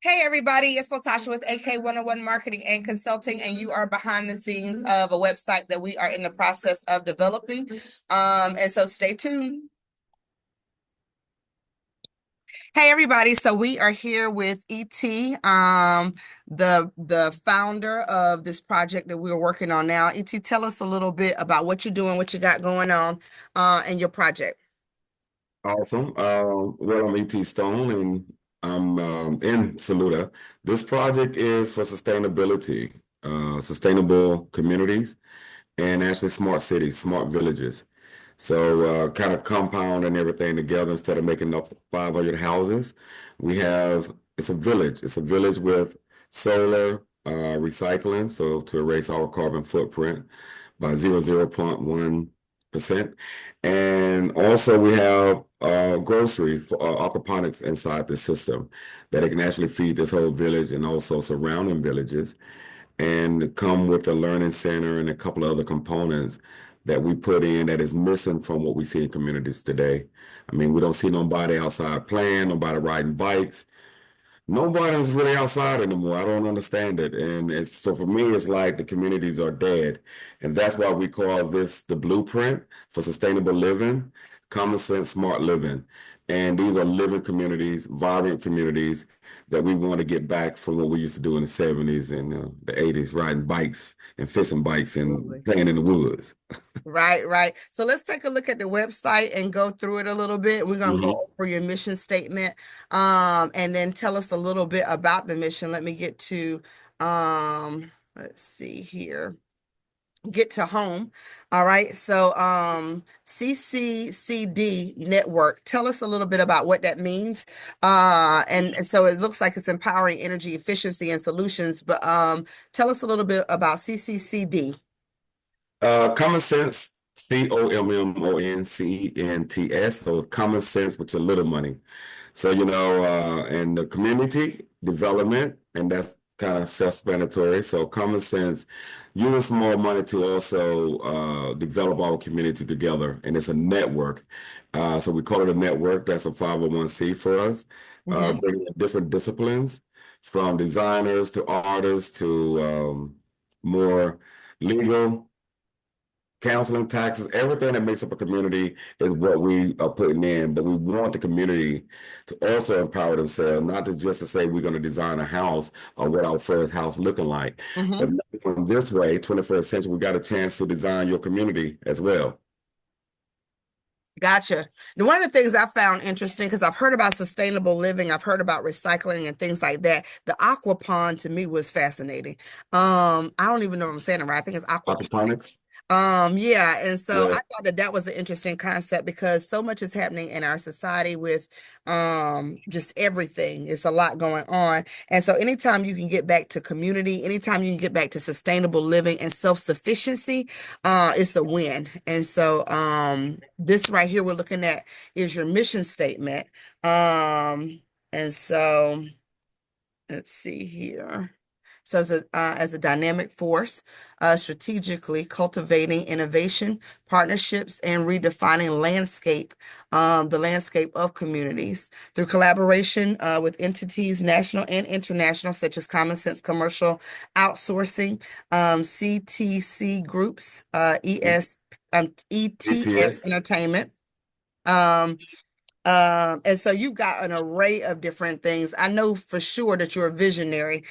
Hey everybody, it's Latasha with AK 101 Marketing and Consulting, and you are behind the scenes of a website that we are in the process of developing. And so stay tuned. Hey everybody, so we are here with ET, the founder of this project that we're working on now. ET, tell us a little bit about what you're doing, what you got going on, and your project. Awesome. Well, I'm E.T. Stone and I'm in Saluda. This project is for sustainability, sustainable communities, and actually smart cities, smart villages. So kind of compounding everything together instead of making up 500 houses. It's a village. It's a village with solar recycling, so to erase our carbon footprint by 0.1%. And also we have groceries for aquaponics inside the system that it can actually feed this whole village and also surrounding villages and come with a learning center and a couple of other components that we put in that is missing from what we see in communities today. I mean, we don't see nobody outside playing, nobody riding bikes. Nobody's really outside anymore. I don't understand it. So for me, it's like the communities are dead. And that's why we call this the blueprint for sustainable living, common sense, smart living. And these are living communities, vibrant communities that we want to get back from what we used to do in the 70s and the 80s, riding bikes and fishing bikes and Absolutely. playing in the woods. Right, right. So let's take a look at the website and go through it a little bit. We're going to go Mhm. over your mission statement, and then tell us a little bit about the mission. Let me get to, let's see here, get to home. All right. So, CCCD Network, tell us a little bit about what that means. And so it looks like it's empowering energy efficiency and solutions, but tell us a little bit about CCCD. Common sense, CommonCents, so common sense with your little money. So, and the community development, and that's kind of self-explanatory. So, common sense, use more money to also develop our community together, and it's a network. So, we call it a network. That's a 501c for us, Mhm. bringing in different disciplines from designers to artists to more legal counseling, taxes, everything that makes up a community is what we are putting in. But we want the community to also empower themselves, not to just to say we're going to design a house or what our first house looking like. But Mhm. in this way, 21st century, we got a chance to design your community as well. Gotcha. Now, one of the things I found interesting, because I've heard about sustainable living, I've heard about recycling and things like that. The aqua pond to me was fascinating. I don't even know if I'm saying it right. I think it's aquaponics. Aquaponics. Yeah, and so I Yeah. thought that that was an interesting concept because so much is happening in our society with just everything. It's a lot going on. And so anytime you can get back to community, anytime you can get back to sustainable living and self-sufficiency, it's a win. And so this right here we're looking at is your mission statement. And so let's see here. So as a dynamic force, strategically cultivating innovation, partnerships, and redefining the landscape of communities through collaboration with entities, national and international, such as Common Sense Commercial Outsourcing, CTC Groups, ETS ETS. Entertainment. Um, and so you've got an array of different things. I know for sure that you're a visionary.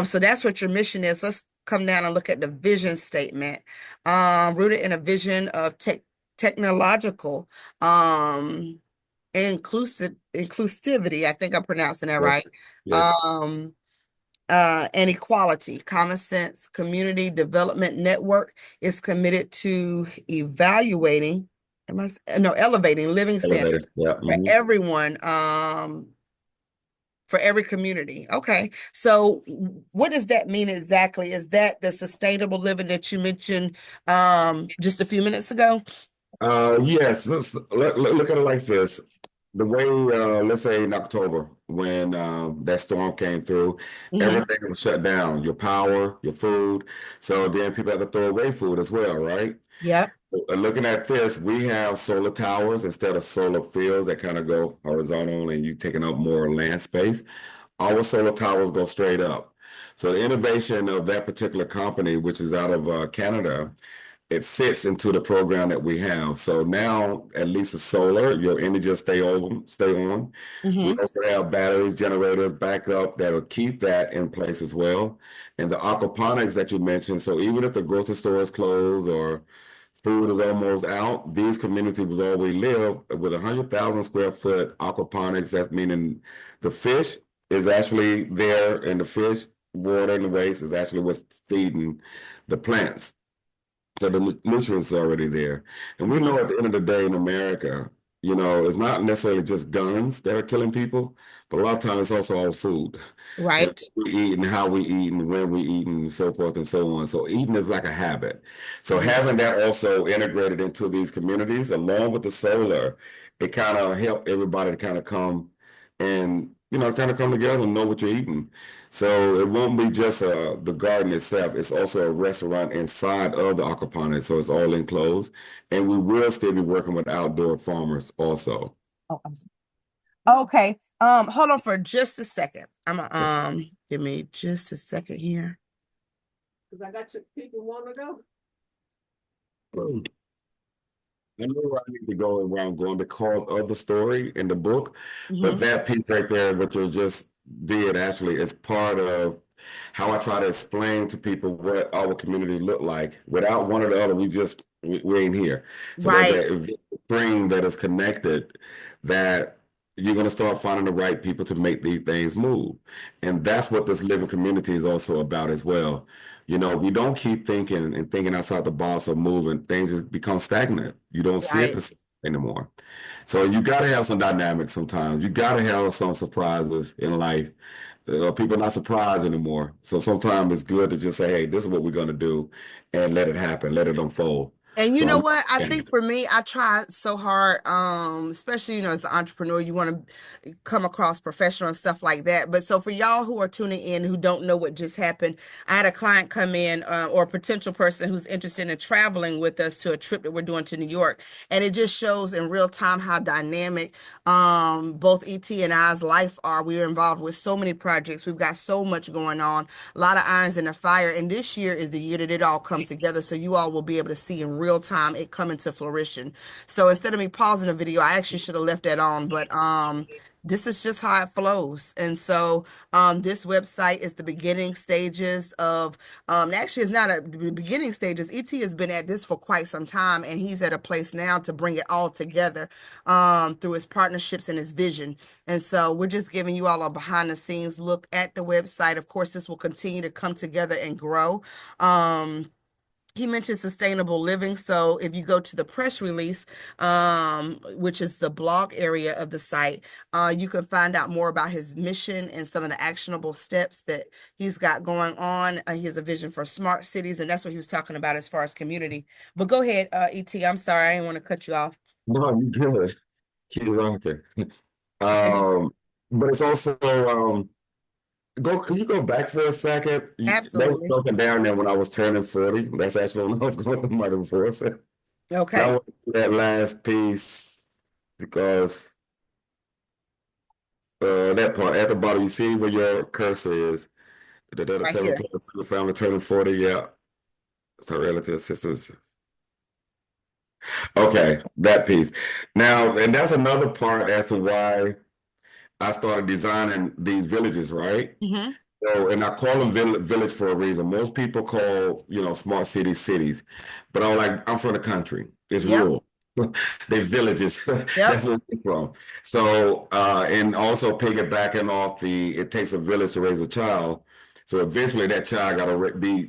So that's what your mission is. Let's come down and look at the vision statement. Rooted in a vision of technological inclusivity. I think I'm pronouncing that Yes. right. Yes. Um, and equality. Common Sense Community Development Network is committed to evaluating, no, elevating living Elevator. standards Yeah. for everyone, for every community. Okay. So what does that mean exactly? Is that the sustainable living that you mentioned just a few minutes ago? Yes, look at it like this. The way, let's say in October, when that storm came through, Hmm. everything was shut down, your power, your food. So then people have to throw away food as well, right? Yep. Looking at this, we have solar towers instead of solar fields that kind of go horizontal and you taking up more land space. our solar towers go straight up. So the innovation of that particular company, which is out of Canada, it fits into the program that we have. So now, at least the solar, your energy will stay on. We Hmm. also have batteries, generators, backup that'll keep that in place as well. And the aquaponics that you mentioned. So even if the grocery store is closed or food is almost out, these communities was where we live with 100,000 square foot aquaponics. That's meaning the fish is actually there, and the fish, water, and the waste is actually what's feeding the plants. So the nutrients are already there. And we know Hmm. at the end of the day in America, it's not necessarily just guns that are killing people, but a lot of times it's also all food. And Right. what we eat and how we eat and when we eat and so forth and so on. So eating is like a habit. So Hmm. having that also integrated into these communities along with the solar, it kind of helped everybody to kind of come and, kind of come together and know what you're eating. So it won't be just the garden itself. It's also a restaurant inside of the aquaponics, so it's all enclosed. And we will still be working with outdoor farmers also. Oh, okay. Hold on for just a second. Give me just a second here. Because I got your people want to go. I know where I need to go and where I'm going because of the story in the book, but Hmm. that piece right there, what you just did actually is part of how I try to explain to people what our community look like. Without one or the other, we ain't here. So there's Right. that string that is connected that you're going to start finding the right people to make these things move. And that's what this living community is also about as well. We don't keep thinking and thinking outside the box or moving, things just become stagnant. You don't see it Right. the same anymore. So you got to have some dynamics sometimes. You got to have some surprises in life. People are not surprised anymore. So sometimes it's good to just say, hey, this is what we're going to do and let it happen, let it unfold. And you So know I'm, what? I yeah. think for me, I try so hard, especially, as an entrepreneur, you want to come across professional and stuff like that. But so for y'all who are tuning in who don't know what just happened, I had a client come in, or a potential person who's interested in traveling with us to a trip that we're doing to New York. And it just shows in real time how dynamic both ET and I's life are. We are involved with so many projects. We've got so much going on, a lot of irons in the fire. And this year is the year that it all comes together. So you all will be able to see in real time it coming to fruition. So instead of me pausing the video, I actually should have left that on. But this is just how it flows. And so this website is the beginning stages of, actually, it's not the beginning stages. ET has been at this for quite some time, and he's at a place now to bring it all together through his partnerships and his vision. And so we're just giving you all a behind the scenes look at the website. Of course, this will continue to come together and grow. He mentioned sustainable living. So if you go to the press release, which is the blog area of the site, you can find out more about his mission and some of the actionable steps that he's got going on. He has a vision for smart cities, and that's what he was talking about as far as community. But go ahead, ET. I'm sorry, I didn't want to cut you off. No, you good. Keep rocking. Um, but it's also can you go back for a second? They were Absolutely. broken down there when I was turning 40. That's actually when I was going to my divorce. And I Okay. want that last piece because that part at the bottom, you see where your cursor is. The Right seven here. plus the family turning 40. Yeah. So relative assistance. Okay, that piece. Now, and that's another part as to why I started designing these villages, right? Hmm. So, and I call them village for a reason. Most people call, smart cities cities, but I'm from the country. It's Yep. rural. They're villages. Yep. That's where we're from. So, and also piggybacking off it takes a village to raise a child. So eventually that child got to be,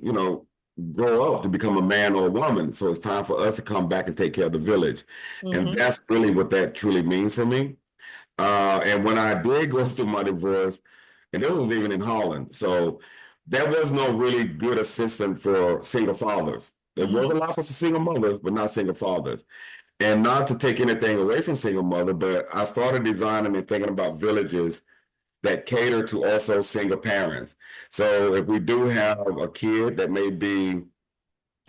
grow up to become a man or a woman. So it's time for us to come back and take care of the village. And Hmm. that's really what that truly means for me. And when I did go through my divorce, and it was even in Holland, so there was no really good assistance for single fathers. There was a Hmm. lot for single mothers, but not single fathers. And not to take anything away from single mother, but I started designing and thinking about villages that cater to also single parents. So if we do have a kid that may be,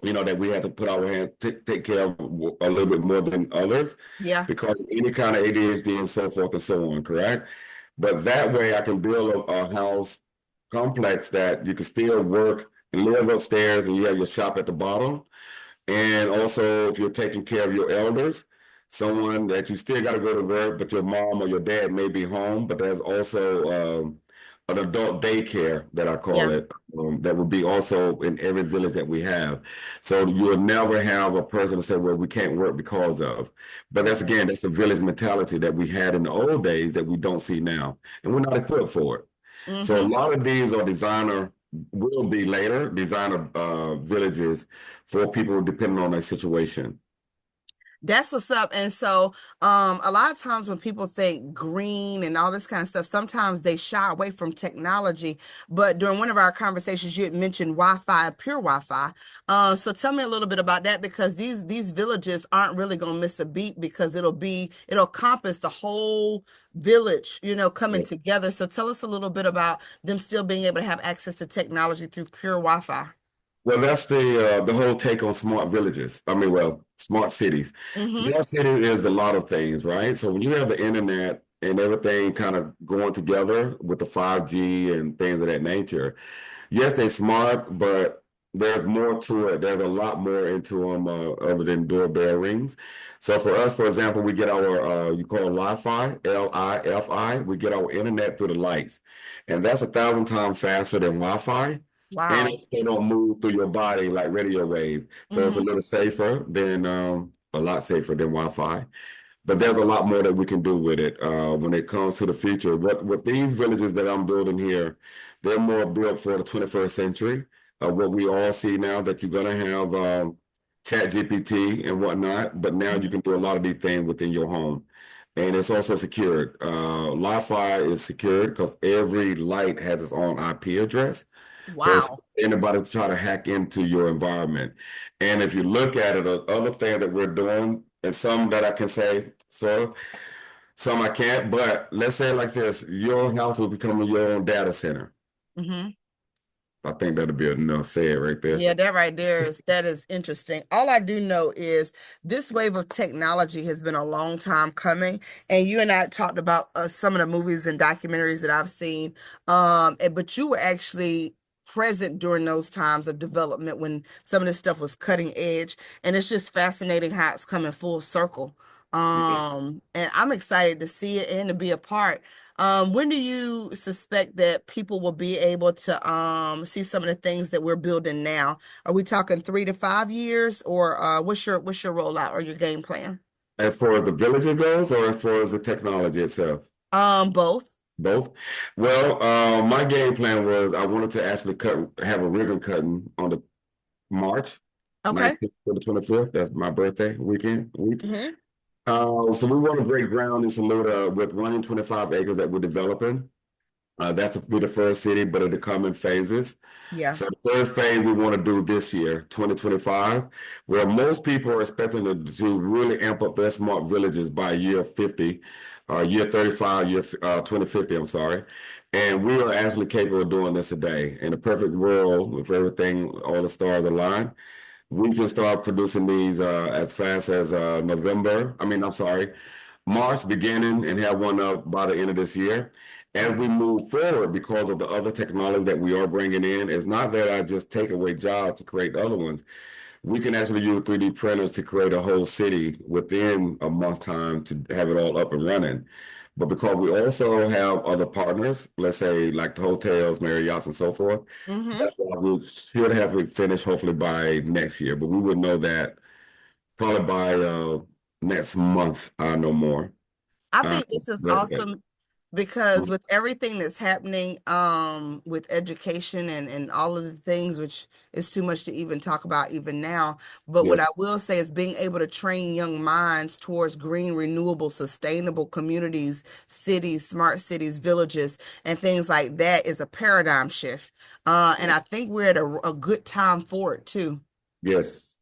that we have to put our hands take care of a little bit more than others Yeah. because of any kind of ADHD and so forth and so on, correct? But that way I can build a house complex that you can still work and live upstairs and you have your shop at the bottom. And also, if you're taking care of your elders, someone that you still got to go to work, but your mom or your dad may be home, but there's also an adult daycare that I call Yeah. it, that would be also in every village that we have. So you'll never have a person to say, well, we can't work because of. But that's Right. again, that's the village mentality that we had in the old days that we don't see now. And we're not equipped for it. So a Mm-hmm. lot of these are designer, will be later, designer villages for people depending on their situation. That's what's up. And so, a lot of times when people think green and all this kind of stuff, sometimes they shy away from technology. But during one of our conversations, you had mentioned Wi-Fi, pure Wi-Fi. So tell me a little bit about that because these villages aren't really going to miss a beat because it'll encompass the whole village, coming together. So tell us a little bit about them still being able to have access to technology through pure Wi-Fi. Well, that's the whole take on smart villages. I mean, well, smart cities. Mm-hmm. Smart city is a lot of things, right? So when you have the internet and everything kind of going together with the 5G and things of that nature, yes, they're smart, but there's more to it. There's a lot more into them other than doorbell rings. So for us, for example, we get our you call it Li-Fi, Li-Fi. We get our internet through the lights, and that's 1,000 times faster than Wi-Fi. And Wow. they don't move through your body like radio wave, so it's a Mm-hmm. little safer than a lot safer than Wi-Fi. But there's a lot more that we can do with it when it comes to the future. What these villages that I'm building here, they're more built for the 21st century. What we all see now that you're gonna have Chat GPT and whatnot, but now you Mm-hmm. can do a lot of these things within your home. And it's also secured. Wi-Fi is secured because every light has its own IP address. So it's Wow. anybody to try to hack into your environment. And if you look at it, the other thing that we're doing, and some that I can say, sort of, some I can't, but let's say it like this, your house will become your own data center. Mm-hmm. I think that'll be enough said right there. Yeah, that right there that is interesting. All I do know is this wave of technology has been a long time coming, and you and I talked about some of the movies and documentaries that I've seen. But you were actually present during those times of development when some of this stuff was cutting edge, and it's just fascinating how it's coming full circle. And I'm excited to see it and to be a part. When do you suspect that people will be able to see some of the things that we're building now? Are we talking 3 to 5 years, or what's your rollout or your game plan? As far as the village goes, or as far as the technology itself? Both. Both. Well, my game plan was I wanted to actually have a ribbon cutting on the March Okay. 19th to the 25th. That's my birthday week. Hmm. So we want to break ground in Saluda with 125 acres that we're developing. That's to be the first city, but it'll come in phases. Yeah. So the first phase we want to do this year, 2025, where most people are expecting to really amp up their smart villages by year 50, year 35, year 2050, I'm sorry. And we are actually capable of doing this today. In a perfect world, with everything, all the stars align, we can start producing these as fast as November. I mean, I'm sorry, March beginning and have one up by the end of this year. As we move forward, because of the other technology that we are bringing in, it's not that I just take away jobs to create other ones. We can actually use 3D printers to create a whole city within a month time to have it all up and running. But because we also have other partners, let's say like the hotels, Marriott's, and so forth, Hmm. that's why we should have it finished hopefully by next year. But we would know that probably by next month, I know more. I Uh, think this is but, awesome because with everything that's happening with education and all of the things, which is too much to even talk about even now, but what I yes, will say is being able to train young minds towards green, renewable, sustainable communities, cities, smart cities, villages, and things like that is a paradigm shift. And I think we're at a good time for it too. yes.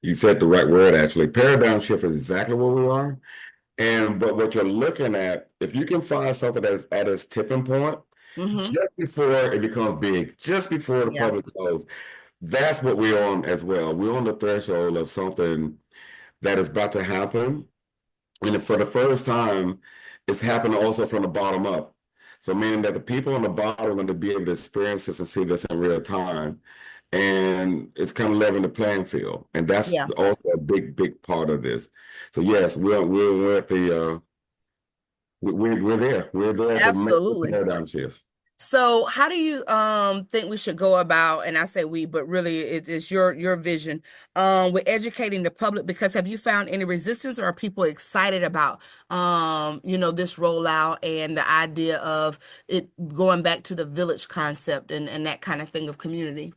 You said the right word actually. Paradigm shift is exactly where we are. And but what you're looking at, if you can find something that's at its tipping point, Hmm. just before it becomes big, just before the Yeah. public knows, that's what we're on as well. We're on the threshold of something that is about to happen. And for the first time, it's happening also from the bottom up. So meaning that the people on the bottom are going to be able to experience this and see this in real time. And it's kind of leveling the playing field. And that's Yeah, also a big part of this. So yes, we're at the we're there. We're there to make the absolutely. paradigm shift. So how do you think we should go about, and I say we, but really it's your vision with educating the public, because have you found any resistance, or are people excited about this rollout and the idea of it going back to the village concept and that kind of thing of community?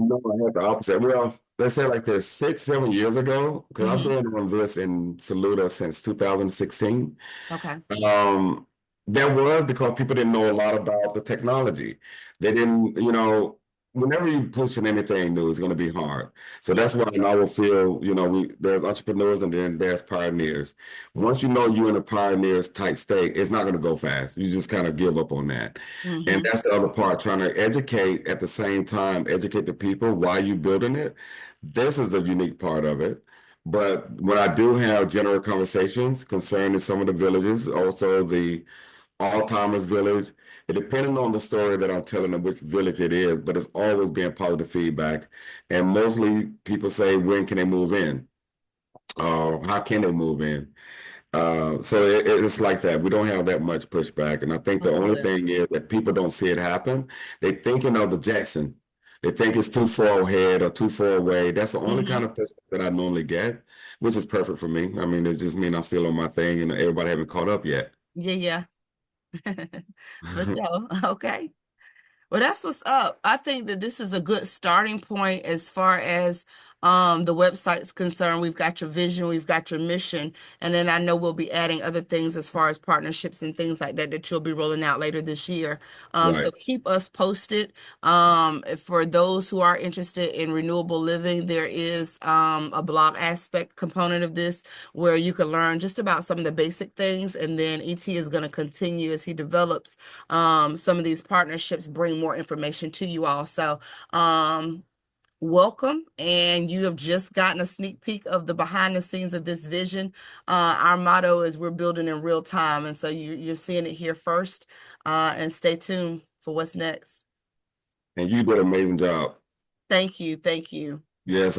No, I had the opposite. Well, let's say like this 6, 7 years ago, because I've Hmm. been on this in Saluda since 2016. Okay. Um, that was because people didn't know a lot about the technology. They didn't, whenever you push in anything new, it's going to be hard. So Yeah. that's why I will feel, there's entrepreneurs and then there's pioneers. Once you know you're in a pioneer's type state, it's not going to go fast. You just kind of give up on that. And Hmm. that's the other part, trying to educate at the same time, educate the people while you building it. This is the unique part of it. But when I do have general conversations concerning some of the villages, also the Alzheimer's village, it depending on the story that I'm telling them which village it is, but it's always been positive feedback. And mostly people say, when can they move in? How can they move in? So it's like that. We don't have that much pushback. And I think Oh, the only good. thing is that people don't see it happen. They thinking of the Jackson. They think it's too far ahead or too far away. That's the only kind Hmm. of pushback that I normally get, which is perfect for me. I mean, it just means I'm still on my thing and everybody haven't caught up yet. Yeah, yeah. For sure. Okay. Well, that's what's up. I think that this is a good starting point as far as the website's concerned. We've got your vision, we've got your mission, and then I know we'll be adding other things as far as partnerships and things like that that you'll be rolling out later this year. So Right. keep us posted. For those who are interested in renewable living, there is a blog aspect component of this where you can learn just about some of the basic things, and then ET is going to continue as he develops some of these partnerships, bring more information to you all. So, welcome. And you have just gotten a sneak peek of the behind the scenes of this vision. Our motto is we're building in real time. And so you're seeing it here first. And stay tuned for what's next. And you did an amazing job. Thank you. Thank you. Yes,